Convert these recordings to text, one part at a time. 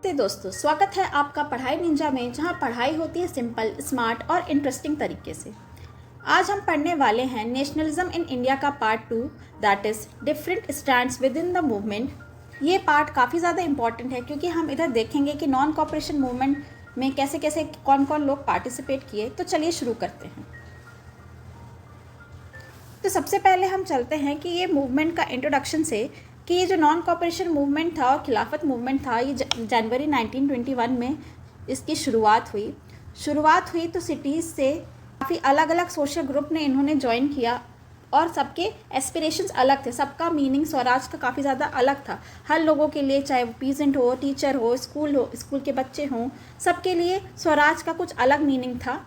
नमस्ते दोस्तों, स्वागत है आपका पढ़ाई निंजा में, जहां पढ़ाई होती है सिंपल, स्मार्ट और इंटरेस्टिंग तरीके से। आज हम पढ़ने वाले हैं नेशनलिज्म इन इंडिया का part 2, that is different stands with in the movement. ये पार्ट काफ़ी ज़्यादा इंपॉर्टेंट है क्योंकि हम इधर देखेंगे कि नॉन कॉपरेशन मूवमेंट में कैसे कैसे कौन कौन लोग पार्टिसिपेट किए। तो चलिए शुरू करते हैं। तो सबसे पहले हम चलते हैं कि ये मूवमेंट का इंट्रोडक्शन से कि ये जो नॉन कॉपरेशन मूवमेंट था और खिलाफत मूवमेंट था, ये जनवरी 1921 में इसकी शुरुआत हुई। तो सिटीज़ से काफ़ी अलग अलग सोशल ग्रुप ने इन्होंने ज्वाइन किया और सबके एस्पिरेशंस अलग थे। सबका मीनिंग स्वराज का काफ़ी ज़्यादा अलग था हर लोगों के लिए, चाहे वो पीजेंट हो, टीचर हो, स्कूल के बच्चे हों, सबके लिए स्वराज का कुछ अलग मीनिंग था।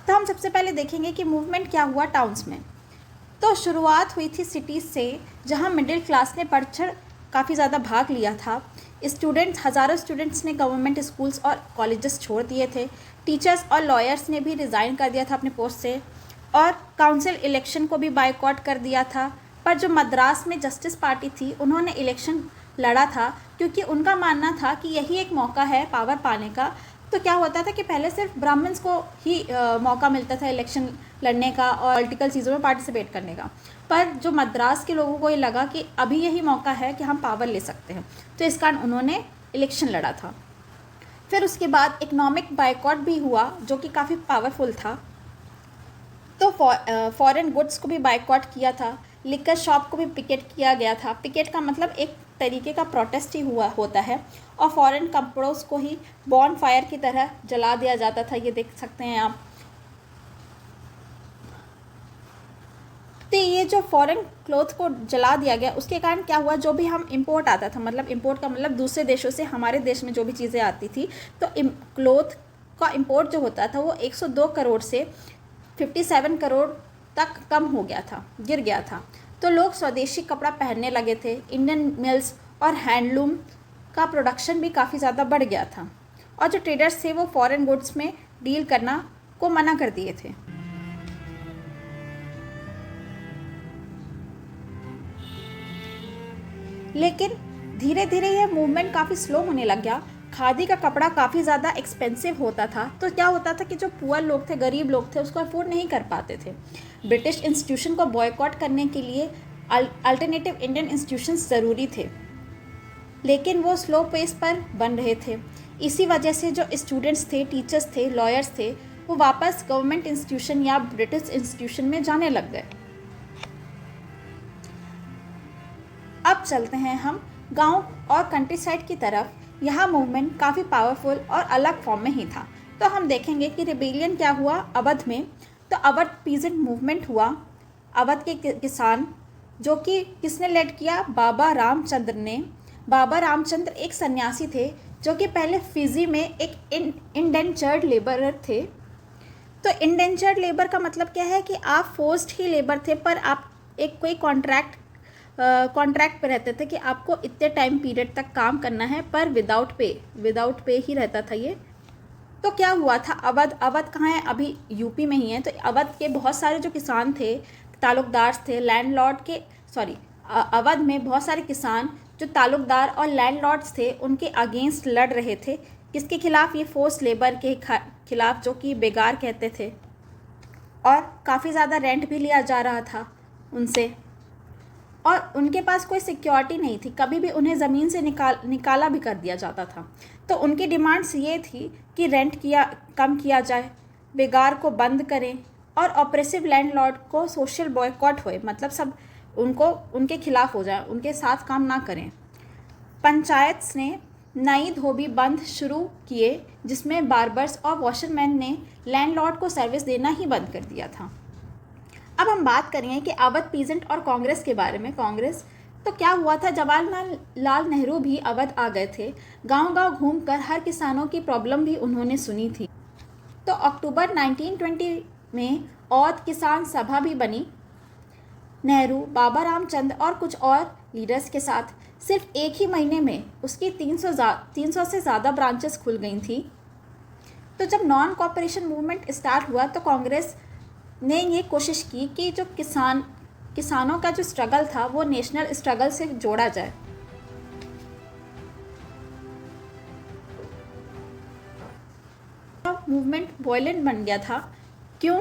तो हम सबसे पहले देखेंगे कि मूवमेंट क्या हुआ टाउन्स में। तो शुरुआत हुई थी सिटीज़ से, जहां मिडिल क्लास ने बढ़ चढ़ काफ़ी ज़्यादा भाग लिया था। हज़ारों स्टूडेंट्स ने गवर्नमेंट स्कूल्स और कॉलेजेस छोड़ दिए थे। टीचर्स और लॉयर्स ने भी रिज़ाइन कर दिया था अपने पोस्ट से, और काउंसिल इलेक्शन को भी बायकॉट कर दिया था। पर जो मद्रास में जस्टिस पार्टी थी, उन्होंने इलेक्शन लड़ा था क्योंकि उनका मानना था कि यही एक मौका है पावर पाने का। तो क्या होता था कि पहले सिर्फ ब्राह्मण्स को ही मौका मिलता था इलेक्शन लड़ने का और पॉलिटिकल चीज़ों में पार्टिसिपेट करने का, पर जो मद्रास के लोगों को ये लगा कि अभी यही मौका है कि हम पावर ले सकते हैं, तो इस कारण उन्होंने इलेक्शन लड़ा था। फिर उसके बाद इकोनॉमिक बायकॉट भी हुआ, जो कि काफ़ी पावरफुल था। तो फॉरेन गुड्स को भी बायकॉट किया था, लिकर शॉप को भी पिकेट किया गया था। पिकेट का मतलब एक तरीके का प्रोटेस्ट ही होता है, और फॉरेन कपड़ों को ही बॉन फायर की तरह जला दिया जाता था। ये देख सकते हैं आप। तो ये जो फॉरेन क्लोथ को जला दिया गया, उसके कारण क्या हुआ, जो भी हम इंपोर्ट आता था, मतलब इंपोर्ट का मतलब दूसरे देशों से हमारे देश में जो भी चीज़ें आती थी, तो क्लोथ का इंपोर्ट जो होता था वो 102 करोड़ से 57 करोड़ तक कम हो गया था, गिर गया था। तो लोग स्वदेशी कपड़ा पहनने लगे थे। इंडियन मिल्स और हैंडलूम का प्रोडक्शन भी काफ़ी ज़्यादा बढ़ गया था, और जो ट्रेडर्स थे वो फॉरेन गुड्स में डील करना को मना कर दिए थे। लेकिन धीरे धीरे यह मूवमेंट काफ़ी स्लो होने लग गया। खादी का कपड़ा काफ़ी ज़्यादा एक्सपेंसिव होता था, तो क्या होता था कि जो पुअर लोग थे, गरीब लोग थे, उसको अफोर्ड नहीं कर पाते थे। ब्रिटिश इंस्टीट्यूशन को बॉयकॉट करने के लिए अल्टरनेटिव इंडियन इंस्टीट्यूशंस ज़रूरी थे, लेकिन वो स्लो पेस पर बन रहे थे। इसी वजह से जो स्टूडेंट्स थे, टीचर्स थे, लॉयर्स थे, वो वापस गवर्नमेंट इंस्टीट्यूशन या ब्रिटिश इंस्टीट्यूशन में जाने लग गए। अब चलते हैं हम गांव और कंट्री साइड की तरफ। यहाँ मूवमेंट काफ़ी पावरफुल और अलग फॉर्म में ही था। तो हम देखेंगे कि रिबेलियन क्या हुआ अवध में। तो अवध पीजेंट मूवमेंट हुआ। अवध के किसान, जो कि किसने लेड किया, बाबा रामचंद्र ने। बाबा रामचंद्र एक सन्यासी थे, जो कि पहले फिजी में एक इंडेंचर्ड लेबरर थे। तो इंडेंचर्ड लेबर का मतलब क्या है कि आप फोर्स्ड ही लेबर थे, पर आप एक कोई कॉन्ट्रैक्ट पे रहते थे कि आपको इतने टाइम पीरियड तक काम करना है, पर विदाउट पे ही रहता था ये। तो क्या हुआ था, अवध कहाँ है, अभी यूपी में ही है। तो अवध के बहुत सारे जो किसान थे, तालुकदार थे, अवध में बहुत सारे किसान जो तालुकदार और लैंडलॉर्ड्स थे, उनके अगेंस्ट लड़ रहे थे। किसके खिलाफ, ये फोर्स लेबर के खिलाफ, जो कि बेगार कहते थे, और काफ़ी ज़्यादा रेंट भी लिया जा रहा था उनसे, और उनके पास कोई सिक्योरिटी नहीं थी। कभी भी उन्हें ज़मीन से निकाला भी कर दिया जाता था। तो उनकी डिमांड्स ये थी कि रेंट कम किया जाए, बेगार को बंद करें, और ऑपरेसिव लैंडलॉर्ड को सोशल बॉयकॉट होए, मतलब सब उनके खिलाफ हो जाए, उनके साथ काम ना करें। पंचायत ने नई धोबी बंद शुरू किए, जिसमें बार्बर्स और वॉशरमैन ने लैंडलॉर्ड को सर्विस देना ही बंद कर दिया था। अब हम बात करेंगे कि अवध पीजेंट और कांग्रेस के बारे में। कांग्रेस, तो क्या हुआ था, जवाहरलाल नेहरू भी अवध आ गए थे। गांव-गांव घूमकर हर किसानों की प्रॉब्लम भी उन्होंने सुनी थी। तो अक्टूबर 1920 में औध किसान सभा भी बनी। नेहरू, बाबा रामचंद्र और कुछ और लीडर्स के साथ सिर्फ एक ही महीने में उसकी 300 से ज़्यादा ब्रांचेस खुल गई थी। तो जब नॉन कॉपरेशन मूवमेंट स्टार्ट हुआ, तो कांग्रेस ने ये कोशिश की कि जो किसानों का जो स्ट्रगल था, वो नेशनल स्ट्रगल से जोड़ा जाए। मूवमेंट वायलेंट बन गया था। क्यों?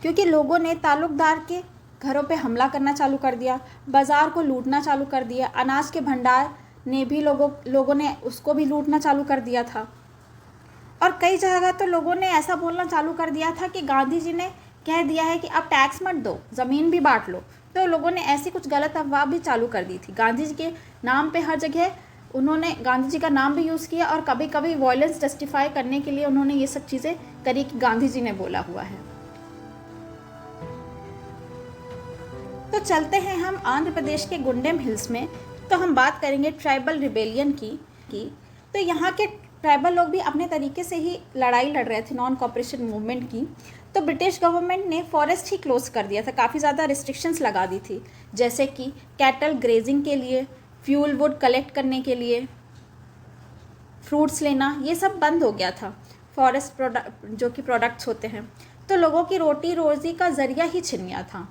क्योंकि लोगों ने ताल्लुकदार के घरों पे हमला करना चालू कर दिया, बाज़ार को लूटना चालू कर दिया, अनाज के भंडार ने भी लोगों ने उसको भी लूटना चालू कर दिया था। और कई जगह तो लोगों ने ऐसा बोलना चालू कर दिया था कि गांधी जी ने कह दिया है कि अब टैक्स मत दो, ज़मीन भी बांट लो। तो लोगों ने ऐसी कुछ गलत अफवाह भी चालू कर दी थी। गांधी जी के नाम पे हर जगह उन्होंने गांधी जी का नाम भी यूज़ किया, और कभी कभी वॉयलेंस जस्टिफाई करने के लिए उन्होंने ये सब चीज़ें करी कि गांधी जी ने बोला हुआ है। तो चलते हैं हम आंध्र प्रदेश के गुंडेम हिल्स में। तो हम बात करेंगे ट्राइबल रिबेलियन की। तो यहाँ के ट्राइबल लोग भी अपने तरीके से ही लड़ाई लड़ रहे थे नॉन कॉपरेशन मूवमेंट की। तो ब्रिटिश गवर्नमेंट ने फॉरेस्ट ही क्लोज कर दिया था, काफ़ी ज़्यादा रिस्ट्रिक्शंस लगा दी थी, जैसे कि कैटल ग्रेजिंग के लिए, फ्यूल वुड कलेक्ट करने के लिए, फ्रूट्स लेना, ये सब बंद हो गया था। फॉरेस्ट प्रोडक्ट जो कि प्रोडक्ट्स होते हैं, तो लोगों की रोटी रोज़ी का ज़रिया ही छिन गया था।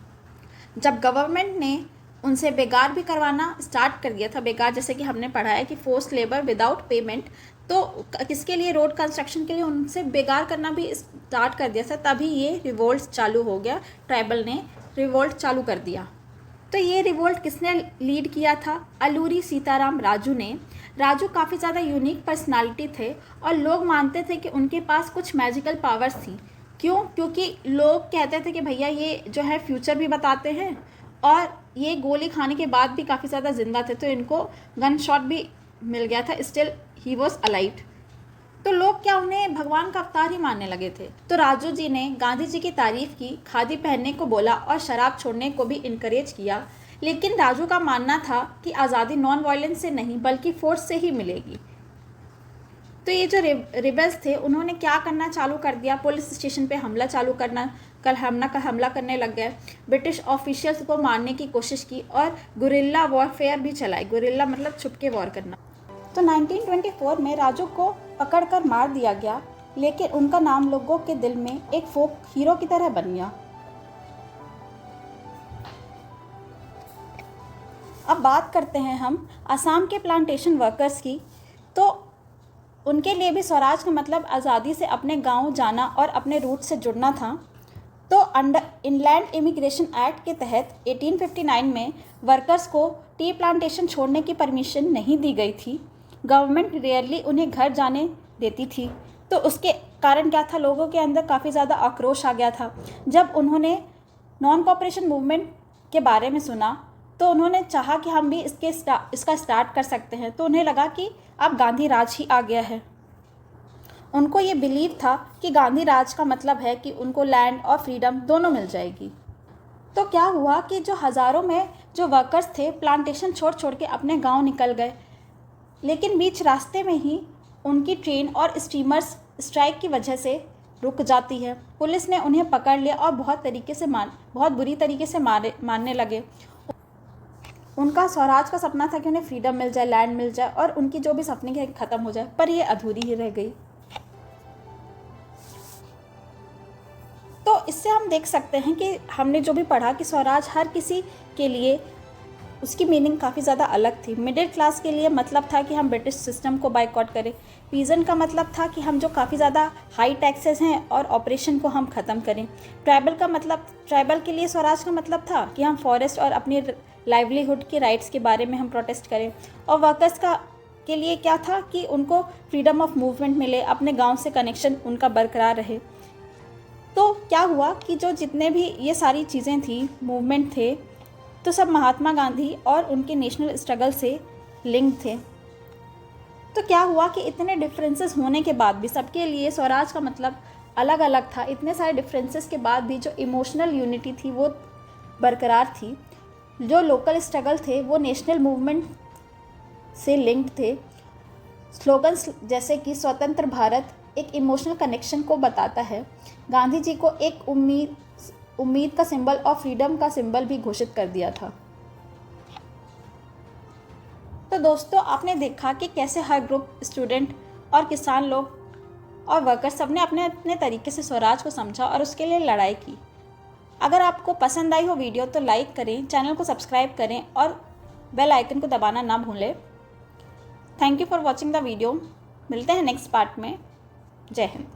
जब गवर्नमेंट ने उनसे बेगार भी करवाना स्टार्ट कर दिया था, बेगार जैसे कि हमने पढ़ा है कि फोर्स लेबर विदाउट पेमेंट, तो किसके लिए? रोड कंस्ट्रक्शन के लिए उनसे बेगार करना भी स्टार्ट कर दिया था। तभी ये रिवोल्ट चालू हो गया, ट्राइबल ने रिवोल्ट चालू कर दिया। तो ये रिवोल्ट किसने लीड किया था? अलूरी सीताराम राजू ने। राजू काफ़ी ज़्यादा यूनिक पर्सनालिटी थे और लोग मानते थे कि उनके पास कुछ मैजिकल पावर्स थी। क्यों? क्योंकि लोग कहते थे कि भैया ये जो है फ्यूचर भी बताते हैं, और ये गोली खाने के बाद भी काफ़ी ज़्यादा जिंदा थे, तो इनको गन शॉट भी मिल गया था, स्टिल ही वॉज अलाइव। तो लोग क्या उन्हें भगवान का अवतार ही मानने लगे थे। तो राजू जी ने गांधी जी की तारीफ की, खादी पहनने को बोला और शराब छोड़ने को भी इनकरेज किया। लेकिन राजू का मानना था कि आज़ादी नॉन वायलेंस से नहीं बल्कि फोर्स से ही मिलेगी। तो ये जो रिबेल्स थे उन्होंने क्या करना चालू कर दिया? पुलिस स्टेशन पे हमला चालू करना, हमला करने लग गए। ब्रिटिश ऑफिशियल्स को मारने की कोशिश की और गुरिल्ला वॉरफेयर भी चलाई। गुरिल्ला मतलब छुपके वॉर करना। तो 1924 में राजू को पकड़कर मार दिया गया, लेकिन उनका नाम लोगों के दिल में एक फोक हीरो की तरह बन गया। अब बात करते हैं हम असम के प्लांटेशन वर्कर्स की। तो उनके लिए भी स्वराज का मतलब आज़ादी से अपने गांव जाना और अपने रूट से जुड़ना था। तो अंडर इनलैंड इमिग्रेशन एक्ट के तहत 1859 में वर्कर्स को टी प्लांटेशन छोड़ने की परमिशन नहीं दी गई थी। गवर्नमेंट रेयरली उन्हें घर जाने देती थी। तो उसके कारण क्या था? लोगों के अंदर काफ़ी ज़्यादा आक्रोश आ गया था। जब उन्होंने नॉन कॉपरेशन मूवमेंट के बारे में सुना तो उन्होंने चाहा कि हम भी इसका स्टार्ट कर सकते हैं। तो उन्हें लगा कि अब गांधी राज ही आ गया है। उनको ये बिलीव था कि गांधी राज का मतलब है कि उनको लैंड और फ्रीडम दोनों मिल जाएगी। तो क्या हुआ कि जो हज़ारों में जो वर्कर्स थे प्लांटेशन छोड़ छोड़ के अपने गांव निकल गए, लेकिन बीच रास्ते में ही उनकी ट्रेन और स्टीमर्स स्ट्राइक की वजह से रुक जाती है। पुलिस ने उन्हें पकड़ लिया और बहुत बुरी तरीके से मारने लगे। उनका स्वराज का सपना था कि उन्हें फ्रीडम मिल जाए, लैंड मिल जाए और उनकी जो भी सपने के ख़त्म हो जाए, पर ये अधूरी ही रह गई। तो इससे हम देख सकते हैं कि हमने जो भी पढ़ा कि स्वराज हर किसी के लिए उसकी मीनिंग काफ़ी ज़्यादा अलग थी। मिडिल क्लास के लिए मतलब था कि हम ब्रिटिश सिस्टम को बाइकआउट करें। पीजन का मतलब था कि हम जो काफ़ी ज़्यादा हाई टैक्सेस हैं और ऑपरेशन को हम ख़त्म करें। ट्राइबल के लिए स्वराज का मतलब था कि हम फॉरेस्ट और अपनी लाइवलीहुड के राइट्स के बारे में हम प्रोटेस्ट करें। और वर्कर्स के लिए क्या था कि उनको फ्रीडम ऑफ मूवमेंट मिले, अपने गाँव से कनेक्शन उनका बरकरार रहे। तो क्या हुआ कि जो जितने भी ये सारी चीज़ें थी, मूवमेंट थे, तो सब महात्मा गांधी और उनके नेशनल स्ट्रगल से लिंक थे। तो क्या हुआ कि इतने डिफरेंसेस होने के बाद भी सबके लिए स्वराज का मतलब अलग अलग था। इतने सारे डिफरेंसेस के बाद भी जो इमोशनल यूनिटी थी वो बरकरार थी। जो लोकल स्ट्रगल थे वो नेशनल मूवमेंट से लिंक्ड थे। स्लोगन्स जैसे कि स्वतंत्र भारत एक इमोशनल कनेक्शन को बताता है। गांधी जी को एक उम्मीद का सिंबल और फ्रीडम का सिंबल भी घोषित कर दिया था। तो दोस्तों, आपने देखा कि कैसे हर ग्रुप, स्टूडेंट और किसान लोग और वर्कर्स सबने अपने अपने तरीके से स्वराज को समझा और उसके लिए लड़ाई की। अगर आपको पसंद आई हो वीडियो तो लाइक करें, चैनल को सब्सक्राइब करें और बेल आइकन को दबाना ना भूलें। Thank you for watching the video. मिलते हैं नेक्स्ट पार्ट में। जय हिंद।